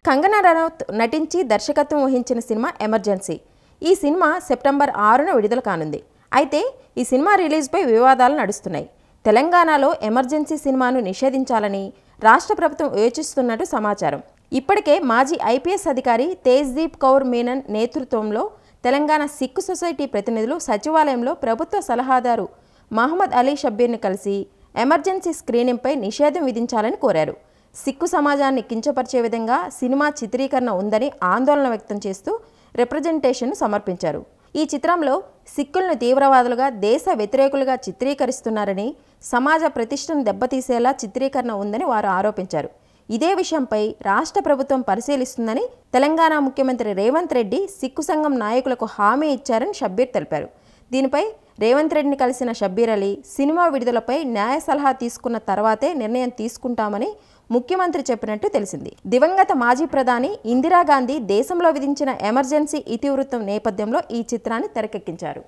కంగనా రనౌత్ నటించి దర్శకత్వం వహించిన సినిమా ఎమర్జెన్సీ. ఈ సినిమా సెప్టెంబర్ 6న విడుదల కానుంది. అయితే ఈ సినిమా రిలీజ్పై వివాదాలు నడుస్తున్నాయి. తెలంగాణలో ఎమర్జెన్సీ సినిమాను నిషేధించాలని రాష్ట్ర ప్రభుత్వం యోచిస్తున్నట్టు సమాచారం. ఇప్పటికే మాజీ ఐపీఎస్ అధికారి తేజ్దీప్ కౌర్ మీనన్ నేతృత్వంలో తెలంగాణ సిక్కు సొసైటీ ప్రతినిధులు సచివాలయంలో ప్రభుత్వ సలహాదారు మహమ్మద్ అలీ షబ్బీర్ని కలిసి ఎమర్జెన్సీ స్క్రీనింగ్పై నిషేధం విధించాలని కోరారు. సిక్కు సమాజాన్ని కించపరిచే విధంగా సినిమా చిత్రీకరణ ఉందని ఆందోళన వ్యక్తం చేస్తూ రిప్రజెంటేషన్ను సమర్పించారు. ఈ చిత్రంలో సిక్కులను తీవ్రవాదులుగా, దేశ వ్యతిరేకులుగా చిత్రీకరిస్తున్నారని, సమాజ ప్రతిష్టను దెబ్బతీసేలా చిత్రీకరణ ఉందని వారు ఆరోపించారు. ఇదే విషయంపై రాష్ట్ర ప్రభుత్వం పరిశీలిస్తుందని తెలంగాణ ముఖ్యమంత్రి రేవంత్ రెడ్డి సిక్కు సంఘం నాయకులకు హామీ ఇచ్చారని షబ్బీర్ తెలిపారు. దీనిపై రేవంత్ రెడ్డిని కలిసిన షబ్బీర్ అలీ సినిమా విడుదలపై న్యాయ సలహా తీసుకున్న తర్వాతే నిర్ణయం తీసుకుంటామని ముఖ్యమంత్రి చెప్పినట్టు తెలిసింది. దివంగత మాజీ ప్రధాని ఇందిరాగాంధీ దేశంలో విధించిన ఎమర్జెన్సీ ఇతివృత్తం నేపథ్యంలో ఈ చిత్రాన్ని తెరకెక్కించారు.